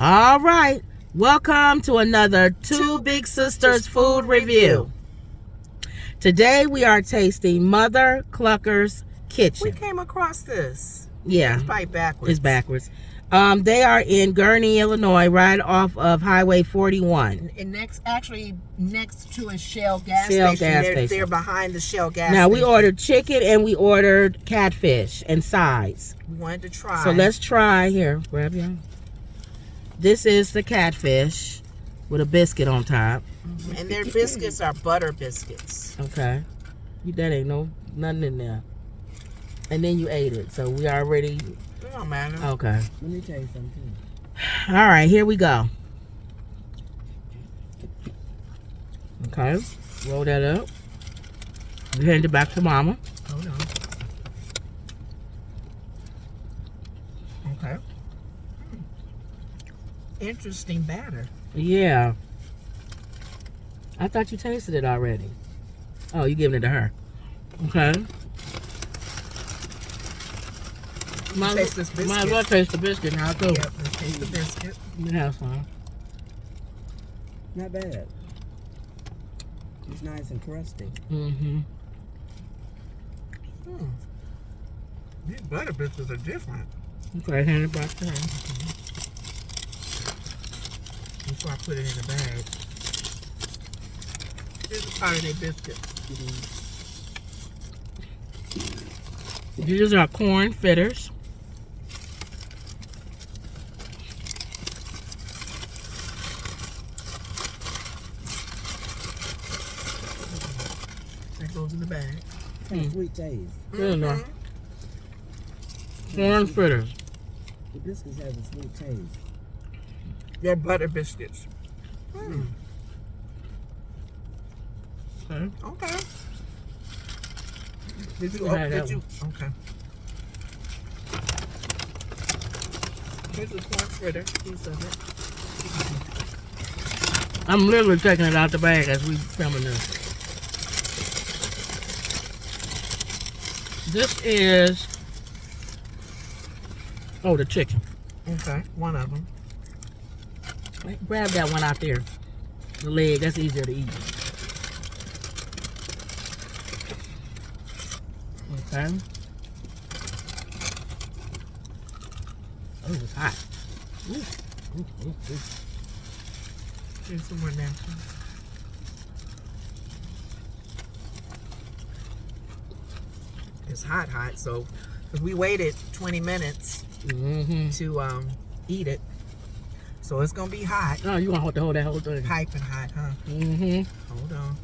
All right. Welcome to another Two Big Sisters food review. Today we are tasting Mother Cluckers Kitchen. We came across this. Yeah. It's probably backwards. It's backwards. They are in Gurnee, Illinois, right off of Highway 41. And next to a Shell gas station. They're behind the Shell gas station. Now, we station. ordered chicken and we ordered catfish and sides. We wanted to try. So let's try. Here, grab your. This is the catfish with a biscuit on top. And their biscuits are butter biscuits. Okay. That ain't nothing in there. And then you ate it, so we already. It don't matter. Okay. Let me tell you something. All right, here we go. Okay, roll that up. We hand it back to Mama. Hold on. Okay. Interesting batter. Yeah. I thought you tasted it already. Oh, you giving it to her. Okay. Taste this biscuit. Might as well taste the biscuit now, too. Yep, let's taste the biscuit. You have some. Not bad. It's nice and crusty. Mm-hmm. These butter biscuits are different. Okay, hand it back to her. Before I put it in the bag. Here's a part of their biscuit. These are corn fritters. That goes in the bag. Kind of sweet taste. Corn fritters. The biscuits have a sweet taste. They're butter biscuits. Okay. Okay. Did you? Okay. Okay. Here's a corn fritter piece of it. I'm literally taking it out the bag as we filming this. This is the chicken. Okay, one of them. Grab that one out there. The leg, that's easier to eat. Okay. Oh, it's hot. Ooh. Here's some more napkins. It's hot, so because we waited 20 minutes to eat it, so it's gonna be hot. Oh, you want to hold that whole thing? Piping hot, huh? Hold on.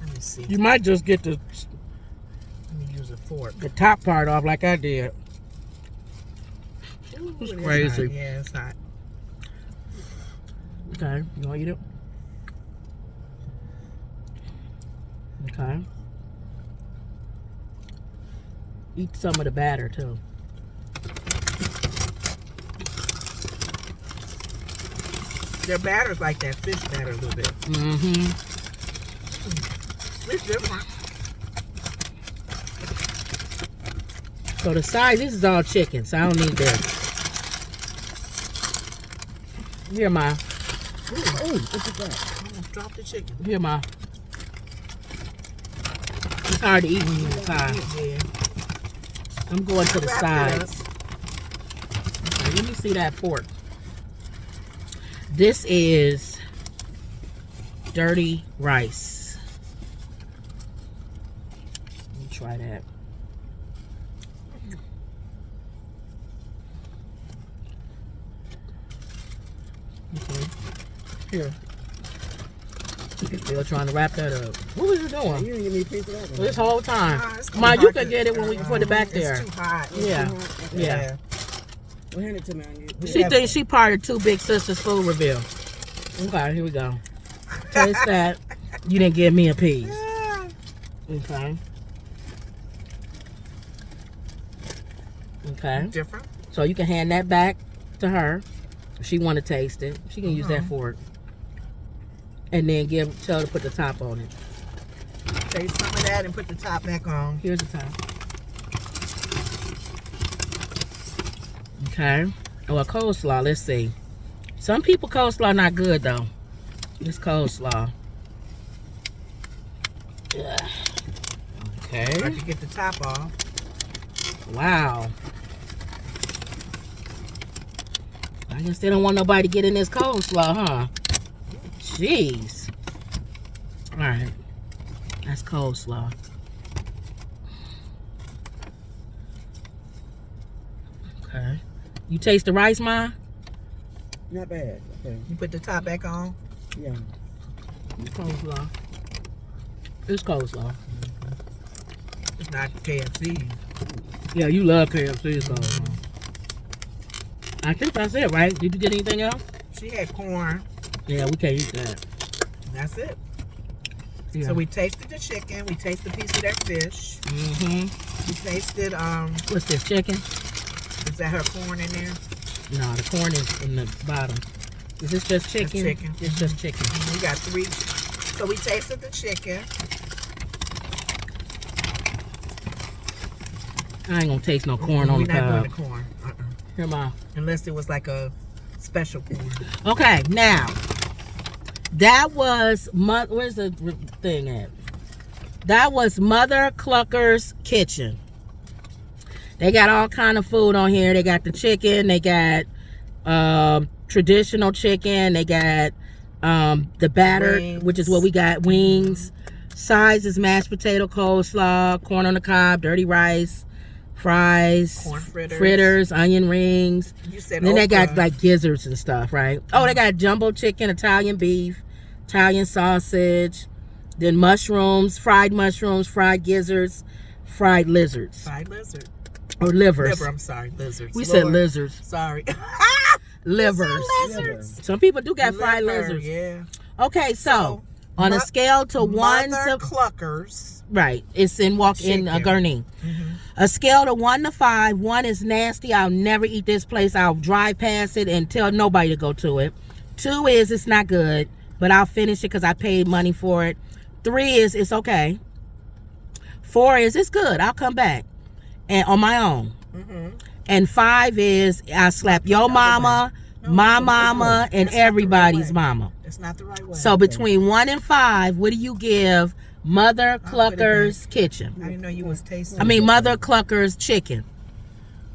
Let me see. You might just get the Let me use a fork. the top part off like I did. Ooh, It's it is crazy. hot. Yeah, it's hot. Okay, you want to eat it? Okay. Eat some of the batter too. Their batter's like that fish batter a little bit. It's different. So the size, this is all chicken, so I don't need this. Here, Ma. Ooh, look at that. Almost dropped the chicken. Here, Ma. It's hard to eat when you're inside. Yeah. I'm going to the Wrap it sides. Okay, let me see that fork. This is dirty rice. Let me try that. Okay. Here. You're still trying to wrap that up. What was you doing? You didn't give me a piece of that one. This whole time. It's gonna Ma, be you hard can to- get it when we put it back there. It's too hot. Yeah. Okay. Yeah. Well, hand it to me. She thinks she part of Two Big Sisters food review. Okay, here we go. Taste that. You didn't give me a piece. Yeah. Okay. Okay. Different. So you can hand that back to her. If she want to taste it, she can use that fork. And then tell her to put the top on it. Take some of that and put the top back on. Here's the top. Okay. Well, coleslaw, let's see. Some people coleslaw not good though. This coleslaw. Yeah. I Okay. have to get the top off. Wow. I guess they don't want nobody to get in this coleslaw, huh? Jeez. All right. That's coleslaw. Okay. You taste the rice, Ma? Not bad. Okay. You put the top back on. Yeah. It's coleslaw. It's coleslaw. It's not KFC. Yeah, you love KFC coleslaw. I think that's it, right? Did you get anything else? She had corn. Yeah, we can't eat that. That's it. Yeah. So we tasted the chicken. We tasted a piece of that fish. Mm-hmm. We tasted, What's this, chicken? is that her corn in there? No, the corn is in the bottom. Is this just chicken? That's chicken. It's just chicken. We got 3. So we tasted the chicken. I ain't gonna taste no corn on We're the not doing cob. the corn. Here, Ma. Unless it was like a special corn. Okay, now that was where's the thing at? That was Mother Cluckers Kitchen. They got all kind of food on here. They got the chicken. They got traditional chicken. They got the battered, Wings. which is what we got. Wings. Sides is mashed potato, coleslaw, corn on the cob, dirty rice, fries, Corn fritters. onion rings. You said And then they got okra. like gizzards and stuff, right? Oh, they got jumbo chicken, Italian beef, Italian sausage, then mushrooms, fried gizzards, fried lizards. fried lizard. Or livers. Liver, I'm sorry, lizards. We said Lord. lizards. Sorry. Livers. Lizards. Some people do got fried Liver, lizards. Yeah. Okay, so on a Mo- scale to 1 Mother to Cluckers. right, it's in Chicken. Gurnee. Mm-hmm. A scale to 1 to 5. 1 is nasty. I'll never eat this place. I'll drive past it and tell nobody to go to it. 2 is it's not good, but I'll finish it because I paid money for it. 3 is it's okay. 4 is it's good. I'll come back and on my own. Mm-hmm. And 5 is I slap your mama, my mama, and That's not the right everybody's way. mama. It's not the right way. So between 1 and 5, what do you give Mother put it Cluckers Kitchen? I didn't know you was tasting. I mean Mother Cluckers Chicken.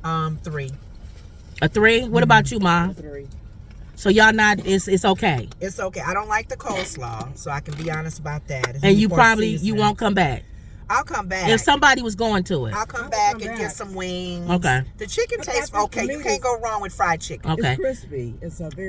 3. A 3? What about you, Ma? 3. So y'all not it's okay. It's okay. I don't like the coleslaw, so I can be honest about that. It's And you more probably you seasoning. won't come back. I'll come back. If somebody was going to it. I'll come I'll back come and back. get some wings. Okay. The chicken I tastes think okay. for You me can't go wrong with fried chicken. Okay. It's crispy. It's a very